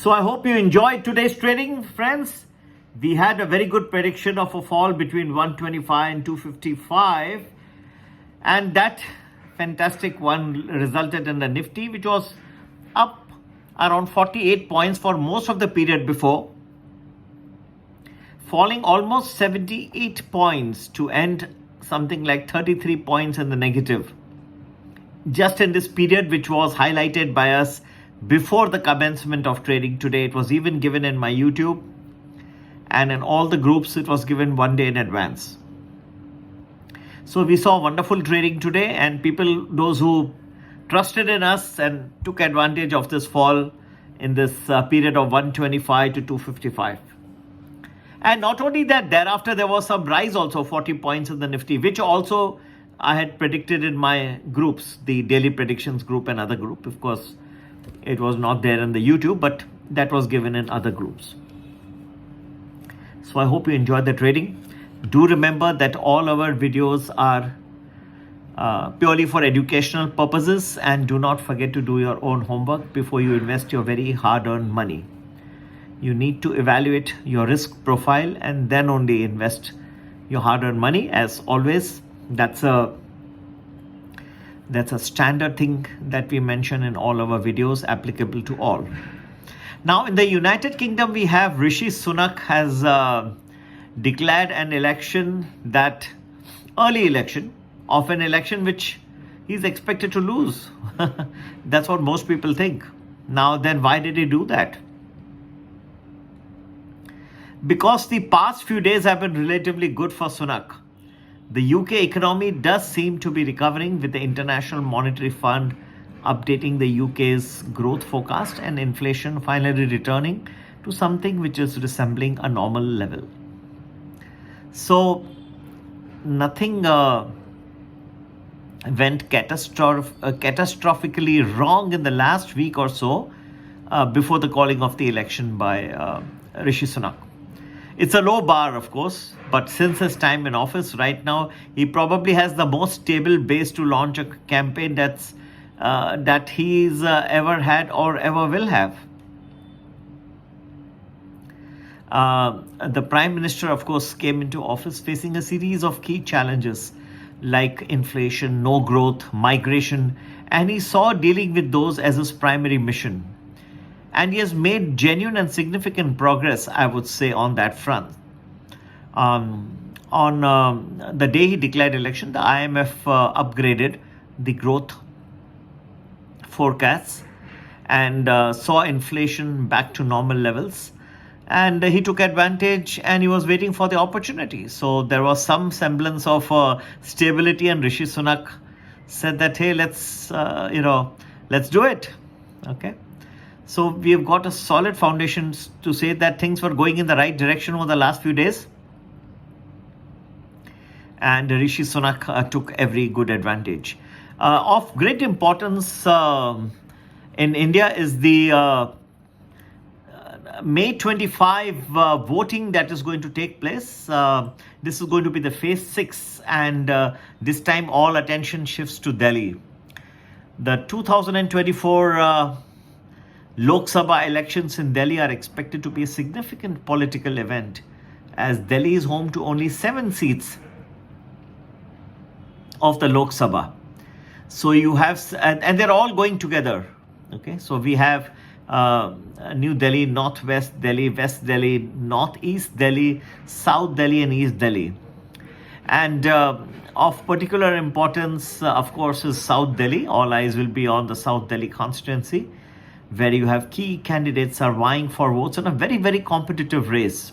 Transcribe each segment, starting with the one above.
So I hope you enjoyed today's trading, friends. We had a very good prediction of a fall between 125 and 255, and that fantastic one resulted in the Nifty, which was up around 48 points for most of the period before, falling almost 78 points to end something like 33 points in the negative. Just in this period, which was highlighted by us before the commencement of trading today. It was even given in my YouTube, and in all the groups it was given one day in advance. So we saw wonderful trading today, and people, those who trusted in us and took advantage of this fall in this period of 125 to 255. And not only that, thereafter there was some rise also, 40 points in the Nifty, which also I had predicted in my groups, the daily predictions group and other group. Of course, it was not there in the YouTube, but that was given in other groups. So I hope you enjoyed the trading. Do remember that all our videos are purely for educational purposes, and do not forget to do your own homework before you invest your very hard-earned money. You need to evaluate your risk profile and then only invest your hard-earned money. As always, that's a standard thing that we mention in all our videos, applicable to all. Now, in the United Kingdom, we have Rishi Sunak has declared an election, that early election of an election which he's expected to lose. That's what most people think. Now, then why did he do that? Because the past few days have been relatively good for Sunak. The UK economy does seem to be recovering, with the International Monetary Fund updating the UK's growth forecast and inflation finally returning to something which is resembling a normal level. So nothing went catastrophically wrong in the last week or so before the calling of the election by Rishi Sunak. It's a low bar, of course, but since his time in office right now, he probably has the most stable base to launch a campaign that he's ever had or ever will have. The Prime Minister, of course, came into office facing a series of key challenges like inflation, no growth, migration, and he saw dealing with those as his primary mission. And he has made genuine and significant progress, I would say, on that front. On the day he declared election, the IMF upgraded the growth forecasts and saw inflation back to normal levels. And he took advantage, and he was waiting for the opportunity. So there was some semblance of stability, and Rishi Sunak said that, hey, let's do it. Okay. So we have got a solid foundation to say that things were going in the right direction over the last few days. And Rishi Sunak took every good advantage. Of great importance in India is the May 25 voting that is going to take place. This is going to be the phase 6, and this time all attention shifts to Delhi. The 2024 Lok Sabha elections in Delhi are expected to be a significant political event, as Delhi is home to only 7 seats of the Lok Sabha. So you have, and they're all going together. Okay, so we have New Delhi, Northwest Delhi, West Delhi, Northeast Delhi, South Delhi, and East Delhi. And of particular importance, of course, is South Delhi. All eyes will be on the South Delhi constituency, where you have key candidates are vying for votes in a very, very competitive race.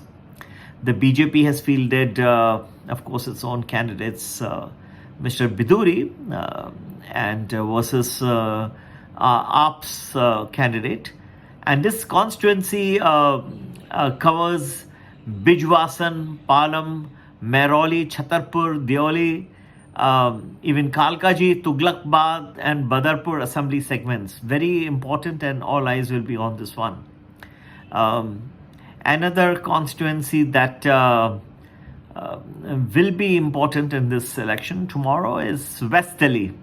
The BJP has fielded, of course, its own candidates, Mr. Biduri, and versus AAP's candidate. And this constituency covers Bijwasan, Palam, Mehrauli, Chhatarpur, Deoli, even Kalkaji, Tughlaqabad and Badarpur assembly segments. Very important, and all eyes will be on this one. Another constituency that will be important in this election tomorrow is West Delhi.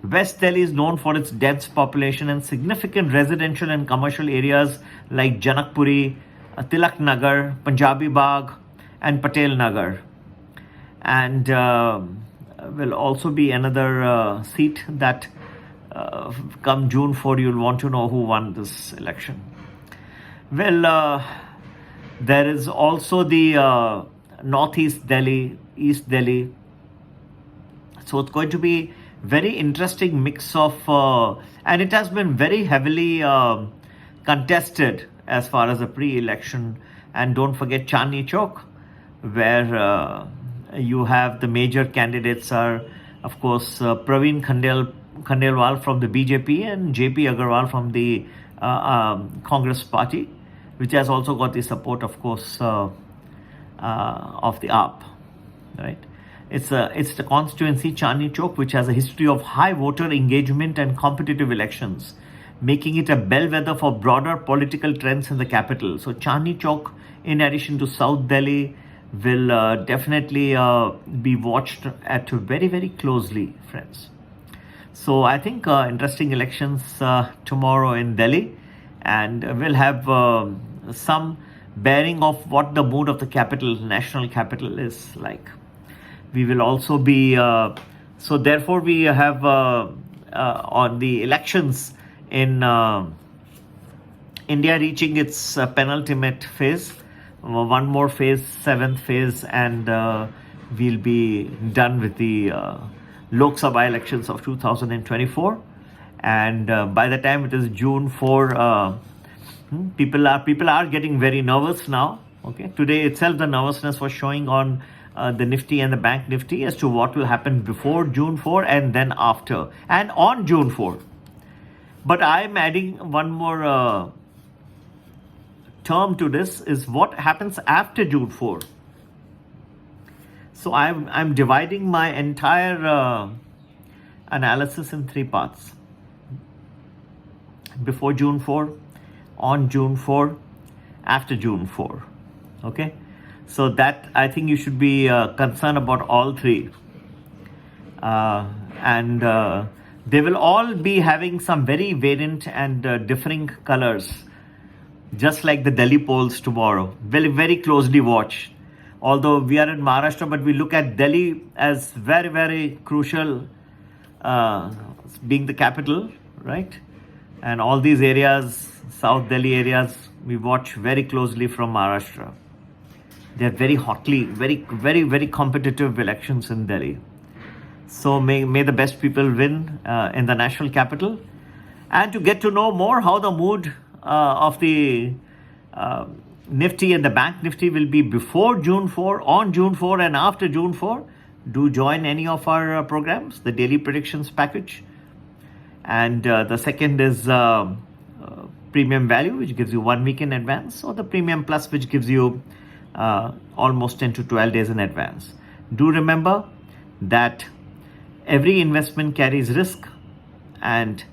West Delhi is known for its dense population and significant residential and commercial areas like Janakpuri, Tilak Nagar, Punjabi Bagh, and Patel Nagar. And will also be another seat that come June 4, you'll want to know who won this election. Well, there is also the Northeast Delhi, East Delhi. So it's going to be very interesting mix of, and it has been very heavily contested as far as the pre-election. And don't forget Chandni Chowk, where you have the major candidates are, of course, Praveen Khandelwal from the BJP and JP Agarwal from the Congress party, which has also got the support, of course, of the AAP, right? It's the constituency Chandni Chowk, which has a history of high voter engagement and competitive elections, making it a bellwether for broader political trends in the capital. So Chandni Chowk, in addition to South Delhi, will definitely be watched at very, very closely, friends. So I think interesting elections tomorrow in Delhi, and we'll have some bearing of what the mood of the capital, national capital, is like. We will also be, so therefore we have on the elections in India reaching its penultimate phase, one more phase, 7th phase, and we'll be done with the Lok Sabha elections of 2024. And by the time it is June 4, people are getting very nervous now. Okay, today itself the nervousness was showing on the Nifty and the Bank Nifty as to what will happen before June 4 and then after and on June 4. But I'm adding one more term to this, is what happens after June 4. So I'm dividing my entire analysis in 3 parts. Before June 4, on June 4, after June 4. Okay? So that, I think you should be concerned about all 3. And they will all be having some very variant and differing colors, just like the Delhi polls tomorrow. Very, very closely watched. Although we are in Maharashtra, but we look at Delhi as very, very crucial, being the capital, right? And all these areas, South Delhi areas, we watch very closely from Maharashtra. They're very hotly, very, very, very competitive elections in Delhi. So may the best people win in the national capital. And to get to know more how the mood of the Nifty and the Bank Nifty will be before June 4, on June 4 and after June 4, do join any of our programs, the daily predictions package. And the second is Premium Value, which gives you 1 week in advance, or the Premium Plus, which gives you almost 10 to 12 days in advance. Do remember that every investment carries risk and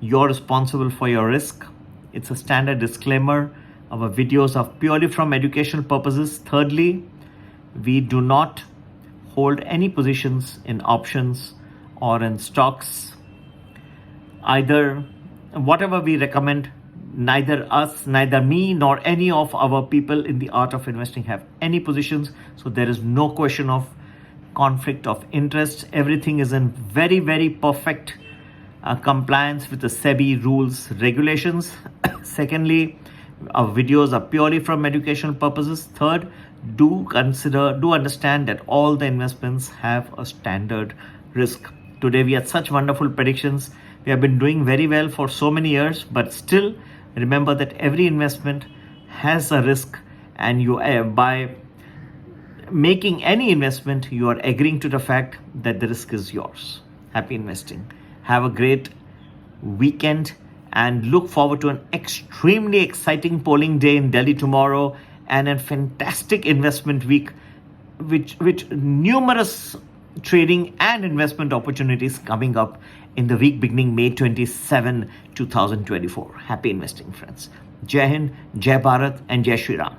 you're responsible for your risk. It's a standard disclaimer. Our videos are purely from educational purposes. Thirdly, we do not hold any positions in options or in stocks. Either whatever we recommend, neither us, neither me, nor any of our people in the art of investing have any positions. So there is no question of conflict of interest. Everything is in very, very perfect compliance with the SEBI rules, regulations. Secondly, our videos are purely from educational purposes. Third, do understand that all the investments have a standard risk. Today we had such wonderful predictions. We have been doing very well for so many years, but still remember that every investment has a risk, and you by making any investment, you are agreeing to the fact that the risk is yours. Happy investing. Have a great weekend and look forward to an extremely exciting polling day in Delhi tomorrow and a fantastic investment week, which numerous trading and investment opportunities coming up in the week beginning May 27, 2024. Happy investing, friends. Jai Hind, Jai Bharat, and Jai Shri Ram.